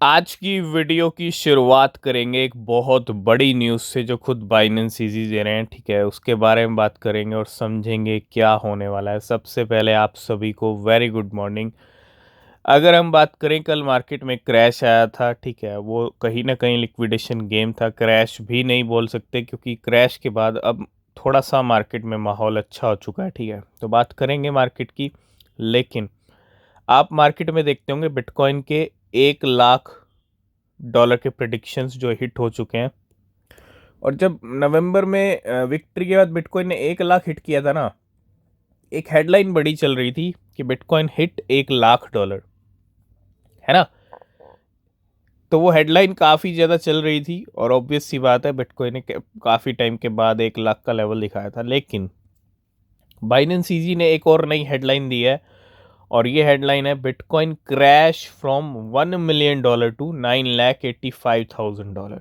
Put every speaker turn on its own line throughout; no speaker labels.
आज की वीडियो की शुरुआत करेंगे एक बहुत बड़ी न्यूज़ से जो खुद बाइनेंस इजी दे रहे हैं। ठीक है, उसके बारे में बात करेंगे और समझेंगे क्या होने वाला है। सबसे पहले आप सभी को वेरी गुड मॉर्निंग। अगर हम बात करें, कल मार्केट में क्रैश आया था। ठीक है, वो कहीं ना कहीं लिक्विडेशन गेम था, क्रैश भी नहीं बोल सकते क्योंकि क्रैश के बाद अब थोड़ा सा मार्केट में माहौल अच्छा हो चुका है। ठीक है, तो बात करेंगे मार्केट की। लेकिन आप मार्केट में देखते होंगे बिटकॉइन के 1 लाख डॉलर के प्रिडिक्शंस जो हिट हो चुके हैं। और जब नवंबर में विक्ट्री के बाद बिटकॉइन ने 1 लाख हिट किया था ना, एक हेडलाइन बड़ी चल रही थी कि बिटकॉइन हिट 1 लाख डॉलर, है ना। तो वो हेडलाइन काफ़ी ज़्यादा चल रही थी और ऑब्वियस सी बात है बिटकॉइन ने काफ़ी टाइम के बाद 1 लाख का लेवल दिखाया था। लेकिन बाइनेंस ईजी ने एक और नई हेडलाइन दी है और ये हेडलाइन है bitcoin crash from $1 million to 9,85,000 dollar.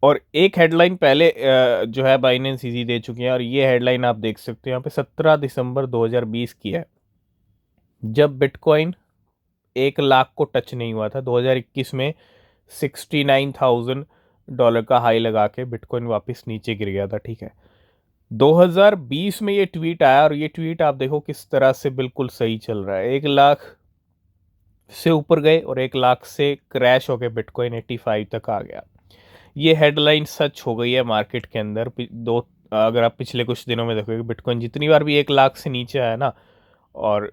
और एक हेडलाइन पहले जो है बाइनेंस इजी दे चुकी है और ये हेडलाइन आप देख सकते हो यहाँ पे 17 दिसंबर 2020 की है, जब बिटकॉइन 1 लाख को टच नहीं हुआ था। 2021 में $69,000 का हाई लगा के बिटकॉइन वापस नीचे गिर गया था। ठीक है, 2020 में ये ट्वीट आया और ये ट्वीट आप देखो किस तरह से बिल्कुल सही चल रहा है। 1 लाख से ऊपर गए और 1 लाख से क्रैश होकर बिटकॉइन 85 तक आ गया। ये हेडलाइन सच हो गई है मार्केट के अंदर। दो, अगर आप पिछले कुछ दिनों में देखोगे बिटकॉइन जितनी बार भी 1 लाख से नीचे आया ना, और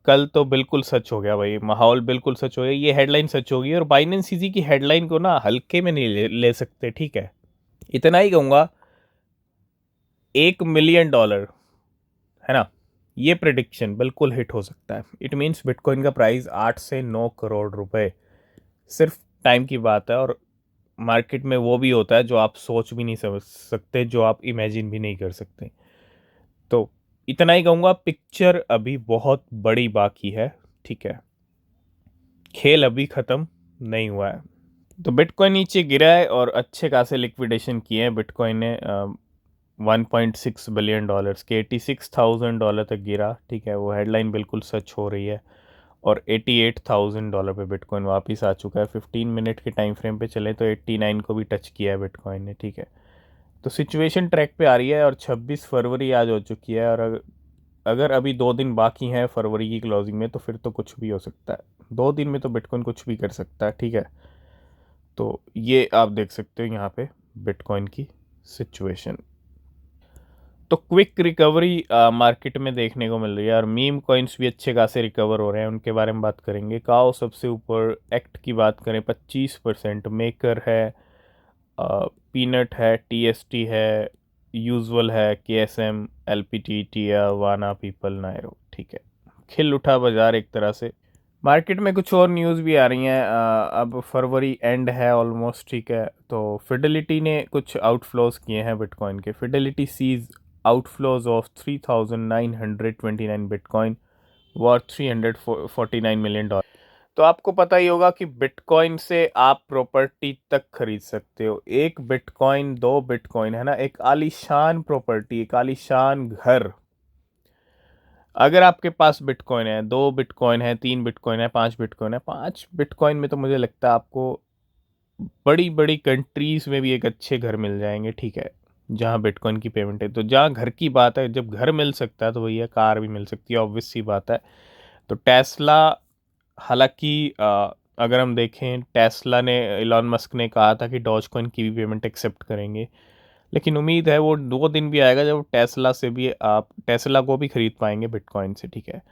कल तो बिल्कुल सच हो गया भाई, माहौल बिल्कुल सच हो गया, ये हेडलाइन सच हो गई। और बाइनेंस इजी की हेडलाइन को ना हल्के में नहीं ले सकते। ठीक है, इतना ही कहूँगा, $1 मिलियन, है ना, ये प्रिडिक्शन बिल्कुल हिट हो सकता है। इट मीन्स बिटकॉइन का प्राइस 8 से 9 करोड़ रुपए सिर्फ टाइम की बात है। और मार्केट में वो भी होता है जो आप सोच भी नहीं समझ सकते, जो आप इमेजिन भी नहीं कर सकते। तो इतना ही कहूँगा, पिक्चर अभी बहुत बड़ी बाकी है। ठीक है, खेल अभी ख़त्म नहीं हुआ है। तो बिटकॉइन नीचे गिरा है और अच्छे खासे लिक्विडेशन किए हैं बिटकॉइन ने। 1.6 बिलियन डॉलर्स के $86,000 तक गिरा। ठीक है, वो हेडलाइन बिल्कुल सच हो रही है और $88,000 पे बिटकॉइन वापस आ चुका है। 15 मिनट के टाइम फ्रेम पे चले तो 89 को भी टच किया है बिटकॉइन ने। ठीक है, तो सिचुएशन ट्रैक पे आ रही है और 26 फरवरी आज हो चुकी है। और अगर अभी 2 दिन बाकी हैं फरवरी की क्लोजिंग में, तो फिर तो कुछ भी हो सकता है। 2 दिन में तो बिटकॉइन कुछ भी कर सकता है। ठीक है, तो ये आप देख सकते हो यहाँ पे बिटकॉइन की सिचुएशन। तो क्विक रिकवरी मार्केट में देखने को मिल रही है और मीम कॉइन्स भी अच्छे खासे रिकवर हो रहे हैं, उनके बारे में बात करेंगे। काओ सबसे ऊपर, एक्ट की बात करें 25%, मेकर है, पीनट है, टीएसटी है, यूजुअल है, केएसएम, एलपीटी, टिया, वाना, पीपल, नायरो। ठीक है, खिल उठा बाजार एक तरह से। मार्केट में कुछ और न्यूज़ भी आ रही हैं। अब फरवरी एंड है ऑलमोस्ट। ठीक है, तो फिडेलिटी ने कुछ आउटफ्लोज किए हैं बिटकॉइन के। Fidelity sees outflows of 3,929 bitcoin worth $349 million. तो आपको पता ही होगा कि बिटकॉइन से आप प्रॉपर्टी तक खरीद सकते हो। एक बिटकॉइन, 2 बिटकॉइन, है ना, एक आलीशान प्रॉपर्टी, एक आलीशान घर। अगर आपके पास बिटकॉइन है, 2 बिटकॉइन है, 3 बिटकॉइन है, 5 बिटकॉइन है, 5 बिटकॉइन में तो मुझे लगता है आपको बड़ी बड़ी कंट्रीज में भी एक अच्छे घर मिल जाएंगे। ठीक है, जहाँ बिटकॉइन की पेमेंट है। तो जहाँ घर की बात है, जब घर मिल सकता है तो भैया कार भी मिल सकती है, ऑब्वियस सी बात है। तो टेस्ला, हालांकि अगर हम देखें, टेस्ला ने, इलॉन मस्क ने कहा था कि डॉज कॉइन की भी पेमेंट एक्सेप्ट करेंगे। लेकिन उम्मीद है वो 2 दिन भी आएगा जब टेस्ला से भी आप टेस्ला को भी खरीद पाएंगे बिटकॉइन से। ठीक है,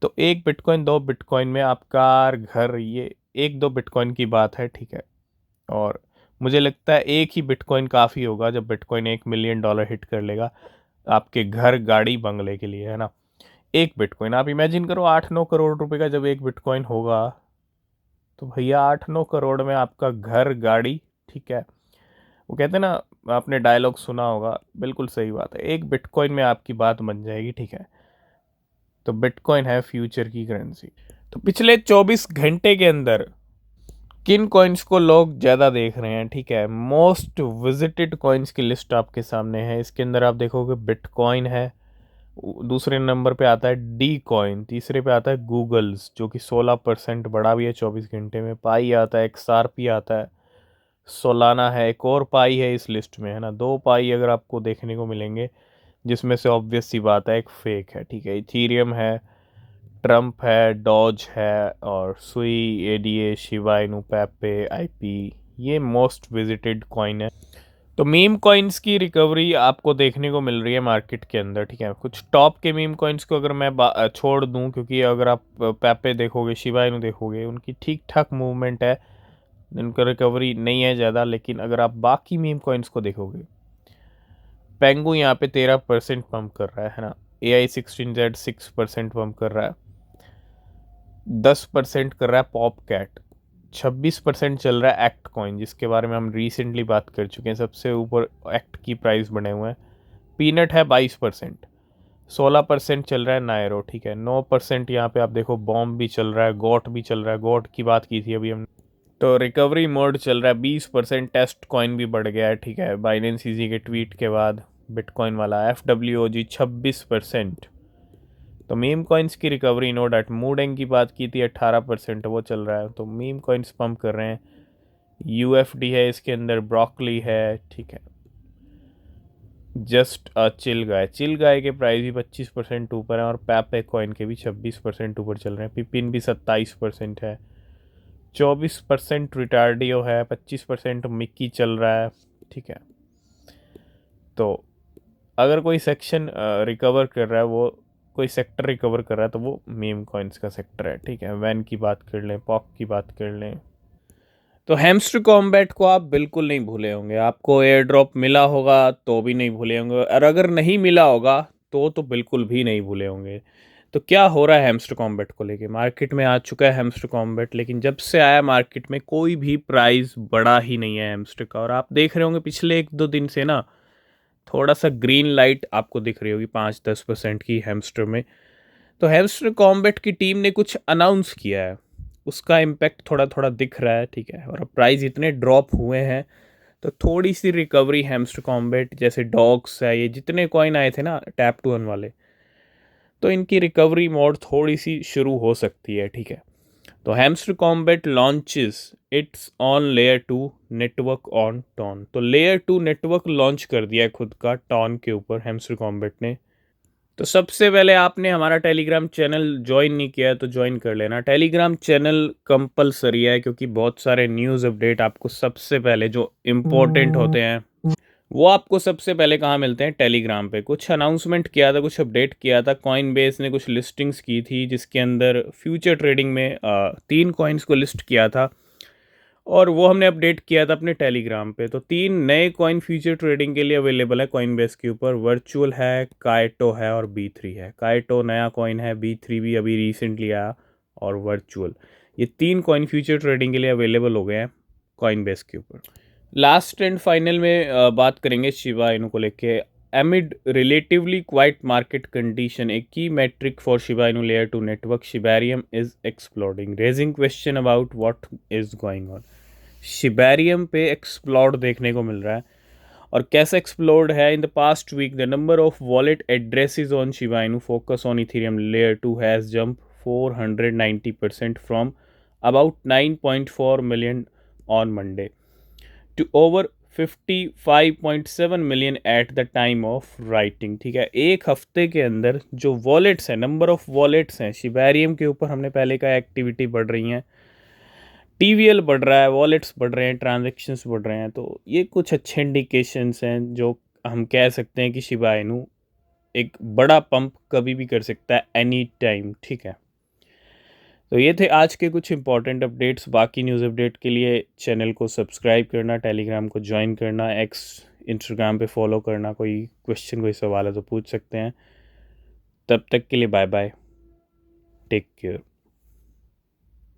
तो 1 बिटकॉइन, 2 बिटकॉइन में आप कार, घर, ये 1-2 बिटकॉइन की बात है। ठीक है, और मुझे लगता है एक ही बिटकॉइन काफ़ी होगा जब बिटकॉइन $1 मिलियन हिट कर लेगा आपके घर, गाड़ी, बंगले के लिए, है ना। 1 बिटकॉइन आप इमेजिन करो, 8-9 करोड़ रुपए का जब 1 बिटकॉइन होगा, तो भैया 8-9 करोड़ में आपका घर, गाड़ी। ठीक है, वो कहते हैं ना, आपने डायलॉग सुना होगा, बिल्कुल सही बात है, 1 बिटकॉइन में आपकी बात बन जाएगी। ठीक है, तो बिटकॉइन है फ्यूचर की करेंसी। तो पिछले 24 घंटे के अंदर किन कॉइन्स को लोग ज़्यादा देख रहे हैं? ठीक है, मोस्ट विजिटेड कॉइन्स की लिस्ट आपके सामने है। इसके अंदर आप देखोगे बिटकॉइन है, दूसरे नंबर पे आता है डी कॉइन, तीसरे पे आता है गूगल्स जो कि 16% बढ़ा भी है 24 घंटे में। पाई आता है, XRP आता है, सोलाना है, एक और पाई है इस लिस्ट में, है ना। दो पाई अगर आपको देखने को मिलेंगे, जिसमें से ऑब्वियस सी बात है एक फेक है, ठीक है। इथीरियम है, ट्रम्प है, डॉज है, और सुई, एडीए, शिबा इनू, पेपे, आईपी, ये मोस्ट विजिटेड कॉइन है। तो मीम कॉइन्स की रिकवरी आपको देखने को मिल रही है मार्केट के अंदर, ठीक है। कुछ टॉप के मीम कॉइन्स को अगर मैं छोड़ दूं, क्योंकि अगर आप पेपे देखोगे, शिबा इनू देखोगे, उनकी ठीक ठाक मूवमेंट है, उनका रिकवरी नहीं है ज़्यादा। लेकिन अगर आप बाकी मीम कॉइन्स को देखोगे, पेंगू यहाँ पे 13% पंप कर रहा है ना। AI16Z 6% पंप कर रहा है, 10% कर रहा है पॉप कैट, 26% चल रहा है एक्ट कॉइन, जिसके बारे में हम रिसेंटली बात कर चुके हैं, सबसे ऊपर एक्ट की प्राइस बने हुए हैं। पीनट है 22%, 16% चल रहा है नायरो, ठीक है। 9% यहाँ पे आप देखो बॉम्ब भी चल रहा है, गोट भी चल रहा है, गोट की बात की थी अभी हमने। तो रिकवरी मोड चल रहा है 20%, टेस्ट कॉइन भी बढ़ गया है, ठीक है, बाइनेंस ईजी के ट्वीट के बाद। बिटकॉइन वाला FWOG 26%। तो मीम कॉइन्स की रिकवरी नो डाउट, मूडेंग की बात की थी 18%, वो चल रहा है। तो मीम कॉइन्स पंप कर रहे हैं। UFD है इसके अंदर, ब्रोकली है, ठीक है। Just chill guy, chill guy के प्राइस भी 25% ऊपर है, और पैपे कॉइन के भी 26% ऊपर चल रहे हैं। पिपिन भी 27% है, 24% रिटार्डियो है, 25% मिक्की चल रहा है, ठीक है। तो अगर कोई सेक्शन रिकवर कर रहा है, वो कोई सेक्टर रिकवर कर रहा है, तो वो मीम कॉइन्स का सेक्टर है, ठीक है। वैन की बात कर लें, पॉक की बात कर लें, तो हैमस्टर कॉम्बैट को आप बिल्कुल नहीं भूले होंगे। आपको एयर ड्रॉप मिला होगा तो भी नहीं भूले होंगे, और अगर नहीं मिला होगा तो बिल्कुल भी नहीं भूले होंगे। तो क्या हो रहा है हैमस्टर कॉम्बैट को लेके? मार्केट में आ चुका है हैमस्टर कॉम्बैट, लेकिन जब से आया मार्केट में कोई भी प्राइस बढ़ा ही नहीं है हैमस्टर का। और आप देख रहे होंगे पिछले 1-2 दिन से ना, थोड़ा सा ग्रीन लाइट आपको दिख रही होगी 5-10% की हैमस्टर में। तो हैमस्टर कॉम्बैट की टीम ने कुछ अनाउंस किया है, उसका इम्पैक्ट थोड़ा थोड़ा दिख रहा है, ठीक है। और अब प्राइस इतने ड्रॉप हुए हैं, तो थोड़ी सी रिकवरी हैमस्टर कॉम्बैट, जैसे डॉग्स है, ये जितने कॉइन आए थे ना टैप टू अर्न वाले, तो इनकी रिकवरी मोड थोड़ी सी शुरू हो सकती है, ठीक है। तो hamster kombat launches it's on layer 2 network on TON. तो लेयर 2 नेटवर्क लॉन्च कर दिया है खुद का टॉन के ऊपर हैमस्टर कॉम्बैट ने। तो सबसे पहले आपने हमारा टेलीग्राम चैनल ज्वाइन नहीं किया है तो ज्वाइन कर लेना। टेलीग्राम चैनल कंपलसरी है, क्योंकि बहुत सारे न्यूज़ अपडेट आपको सबसे पहले जो इम्पोर्टेंट होते हैं वो आपको सबसे पहले कहाँ मिलते हैं? टेलीग्राम पे। कुछ अनाउंसमेंट किया था, कुछ अपडेट किया था, कॉइन बेस ने कुछ लिस्टिंग्स की थी, जिसके अंदर फ्यूचर ट्रेडिंग में 3 कॉइन्स को लिस्ट किया था, और वो हमने अपडेट किया था अपने टेलीग्राम पे। तो 3 नए कॉइन फ्यूचर ट्रेडिंग के लिए अवेलेबल है कॉइन बेस के ऊपर। वर्चुअल है, काइटो है, और B3 है। काइटो नया कॉइन है, B3 भी अभी रिसेंटली आया, और वर्चुअल, ये 3 कॉइन फ्यूचर ट्रेडिंग के लिए अवेलेबल हो गए हैं कॉइन बेस के ऊपर। लास्ट एंड फाइनल में बात करेंगे शिबा इनू को लेके। Amid relatively quiet market condition, a key metric for Shiba Inu layer 2 network Shibarium is exploding, raising question about what is going on. Shibarium पे explode देखने को मिल रहा है, और कैसे एक्सप्लोड है? In the past week the number of wallet addresses on Shiba Inu focus on Ethereum layer 2 has jump 490% from about 9.4 million on Monday to over 55.7 million at the time of writing, ठीक है। एक हफ्ते के अंदर जो wallets हैं, number of wallets हैं Shibarium के ऊपर, हमने पहले का एक्टिविटी बढ़ रही हैं, TVL बढ़ रहा है, वॉलेट्स बढ़ रहे हैं, ट्रांजेक्शन्स बढ़ रहे हैं। तो ये कुछ अच्छे इंडिकेशंस हैं जो हम कह सकते हैं कि शिबा इनू एक बड़ा पंप कभी भी कर सकता है, एनी टाइम, ठीक है। तो ये थे आज के कुछ इंपॉर्टेंट अपडेट्स। बाकी न्यूज़ अपडेट के लिए चैनल को सब्सक्राइब करना, टेलीग्राम को ज्वाइन करना, एक्स इंस्टाग्राम पे फॉलो करना। कोई क्वेश्चन, कोई सवाल है तो पूछ सकते हैं। तब तक के लिए बाय बाय, टेक केयर।